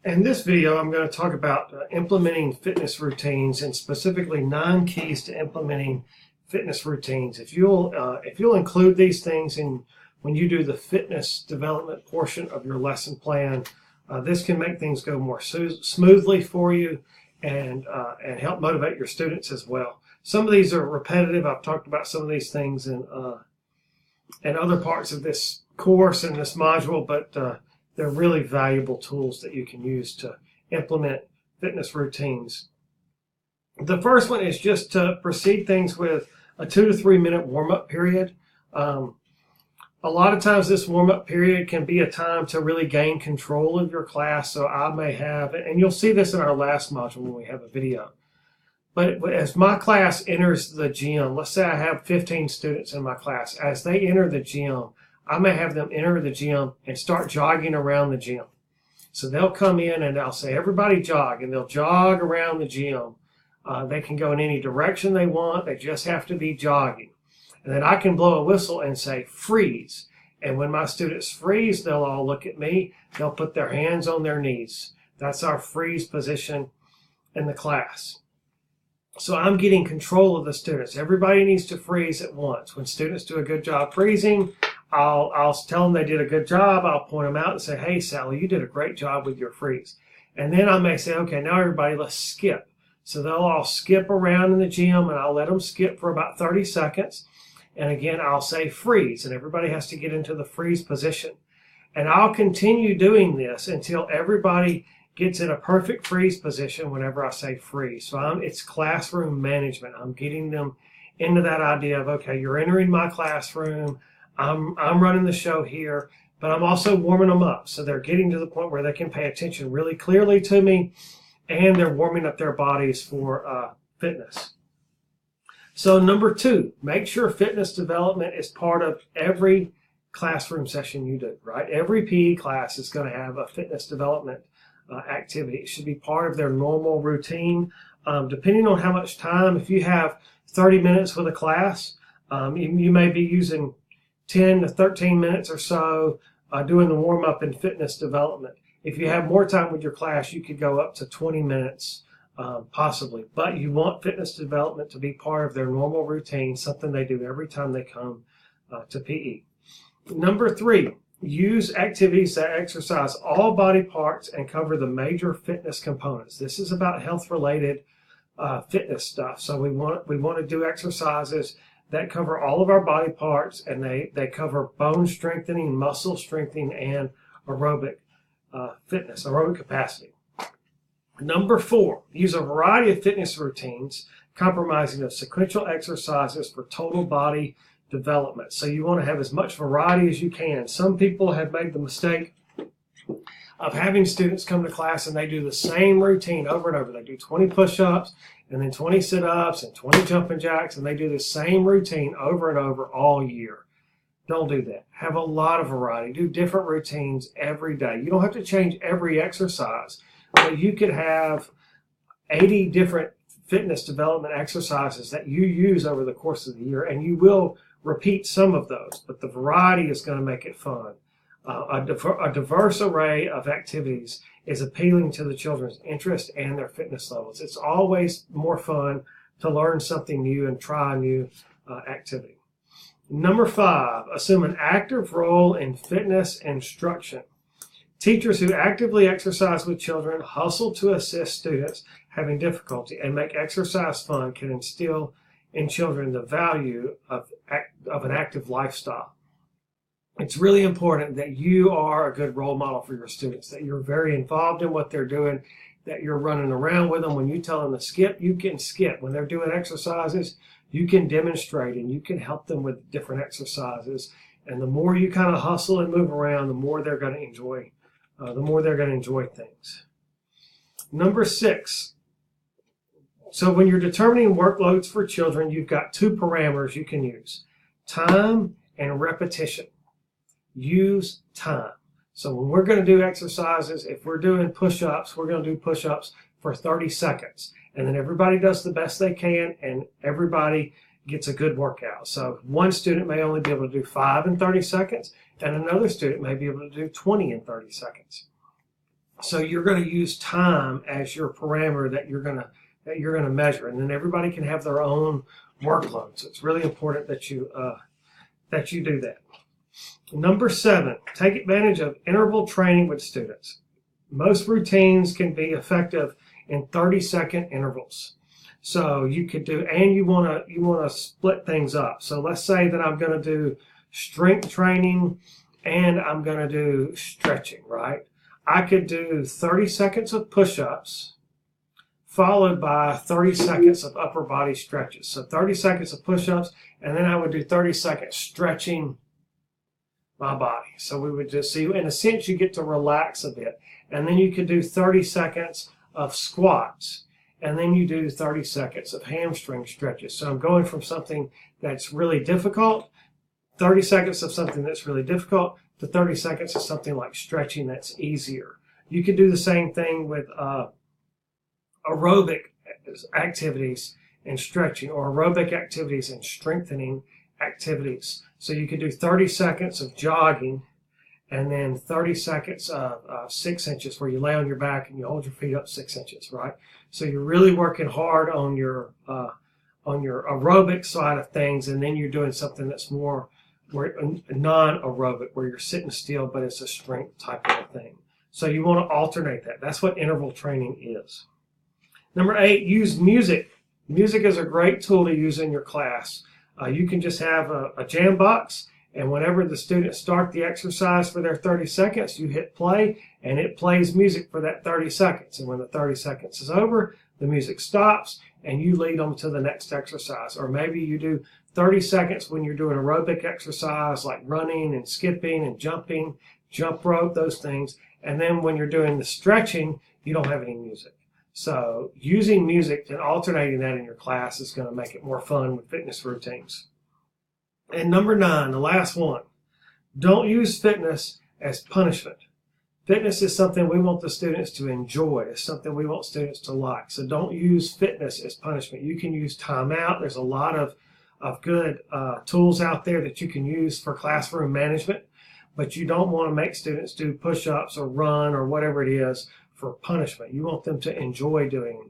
In this video, I'm going to talk about implementing fitness routines and specifically 9 keys to implementing fitness routines. If you'll include these things in when you do the fitness development portion of your lesson plan, this can make things go more smoothly for you and help motivate your students as well. Some of these are repetitive. I've talked about some of these things in other parts of this course and this module, but they're really valuable tools that you can use to implement fitness routines. The first one is just to precede things with a 2 to 3 minute warm-up period. A lot of times this warm-up period can be a time to really gain control of your class. So I may have, and you'll see this in our last module when we have a video. But as my class enters the gym, let's say I have 15 students in my class. As they enter the gym, I may have them enter the gym and start jogging around the gym. So they'll come in and I'll say, everybody jog, and they'll jog around the gym. They can go in any direction they want. They just have to be jogging. And then I can blow a whistle and say, freeze. And when my students freeze, they'll all look at me. They'll put their hands on their knees. That's our freeze position in the class. So I'm getting control of the students. Everybody needs to freeze at once. When students do a good job freezing, I'll tell them they did a good job. I'll point them out and say, hey, Sally, you did a great job with your freeze. And then I may say, okay, now everybody, let's skip. So they'll all skip around in the gym, and I'll let them skip for about 30 seconds. And again, I'll say freeze, and everybody has to get into the freeze position. And I'll continue doing this until everybody gets in a perfect freeze position whenever I say freeze. So it's classroom management. I'm getting them into that idea of, okay, you're entering my classroom. I'm running the show here, but I'm also warming them up. So they're getting to the point where they can pay attention really clearly to me, and they're warming up their bodies for fitness. So number 2, make sure fitness development is part of every classroom session you do, right? Every PE class is going to have a fitness development activity. It should be part of their normal routine. Depending on how much time, if you have 30 minutes with a class, you may be using 10 to 13 minutes or so doing the warm-up and fitness development. If you have more time with your class, you could go up to 20 minutes possibly. But you want fitness development to be part of their normal routine, something they do every time they come to PE. Number 3, use activities that exercise all body parts and cover the major fitness components. This is about health-related fitness stuff. So we want to do exercises that cover all of our body parts, and they cover bone strengthening, muscle strengthening, and aerobic fitness, aerobic capacity. Number 4, use a variety of fitness routines, comprising of sequential exercises for total body development. So you want to have as much variety as you can. Some people have made the mistake of having students come to class and they do the same routine over and over. They do 20 push-ups and then 20 sit-ups and 20 jumping jacks, and they do the same routine over and over all year. Don't do that. Have a lot of variety. Do different routines every day. You don't have to change every exercise, but you could have 80 different fitness development exercises that you use over the course of the year, and you will repeat some of those, but the variety is going to make it fun. A diverse array of activities is appealing to the children's interest and their fitness levels. It's always more fun to learn something new and try a new activity. Number 5, assume an active role in fitness instruction. Teachers who actively exercise with children, hustle to assist students having difficulty, and make exercise fun can instill in children the value of an active lifestyle. It's really important that you are a good role model for your students, that you're very involved in what they're doing, that you're running around with them. When you tell them to skip, you can skip. When they're doing exercises, you can demonstrate and you can help them with different exercises. And the more you kind of hustle and move around, the more they're going to enjoy things. Number 6. So when you're determining workloads for children, you've got 2 parameters you can use: time and repetition. Use time. So when we're going to do exercises, if we're doing push-ups, we're going to do push-ups for 30 seconds. And then everybody does the best they can, and everybody gets a good workout. So one student may only be able to do 5 in 30 seconds, and another student may be able to do 20 in 30 seconds. So you're going to use time as your parameter that you're going to measure, and then everybody can have their own workload. So it's really important that you do that. Number 7, take advantage of interval training with students. Most routines can be effective in 30-second intervals. So you could do, and you want to split things up. So let's say that I'm going to do strength training and I'm going to do stretching, right? I could do 30 seconds of push-ups followed by 30 seconds of upper body stretches. So 30 seconds of push-ups, and then I would do 30 seconds stretching my body. So we would just see, in a sense, you get to relax a bit. And then you could do 30 seconds of squats. And then you do 30 seconds of hamstring stretches. So I'm going from something that's really difficult, 30 seconds of something that's really difficult, to 30 seconds of something like stretching that's easier. You could do the same thing with aerobic activities and stretching, or aerobic activities and strengthening activities. So you could do 30 seconds of jogging, and then 30 seconds of 6 inches, where you lay on your back and you hold your feet up 6 inches, right? So you're really working hard on your aerobic side of things, and then you're doing something that's more non-aerobic, where you're sitting still, but it's a strength type of a thing. So you want to alternate that. That's what interval training is. Number 8, use music. Music is a great tool to use in your class. You can just have a jam box, and whenever the students start the exercise for their 30 seconds, you hit play, and it plays music for that 30 seconds. And when the 30 seconds is over, the music stops, and you lead them to the next exercise. Or maybe you do 30 seconds when you're doing aerobic exercise, like running and skipping and jumping, jump rope, those things. And then when you're doing the stretching, you don't have any music. So using music and alternating that in your class is going to make it more fun with fitness routines. And number 9, the last one, don't use fitness as punishment. Fitness is something we want the students to enjoy. It's something we want students to like. So don't use fitness as punishment. You can use timeout. There's a lot of good tools out there that you can use for classroom management, but you don't want to make students do push-ups or run or whatever it is for punishment. You want them to enjoy doing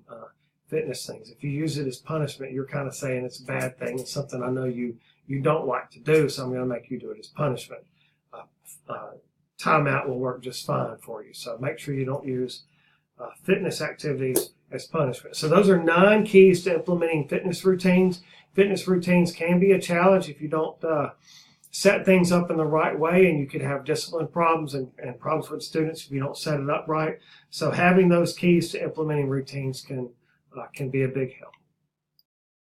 fitness things. If you use it as punishment, you're kind of saying it's a bad thing. It's something I know you don't like to do, so I'm going to make you do it as punishment. Timeout will work just fine for you. So make sure you don't use fitness activities as punishment. So those are 9 keys to implementing fitness routines. Fitness routines can be a challenge if you don't set things up in the right way, and you could have discipline problems and problems with students if you don't set it up right. So having those keys to implementing routines can be a big help.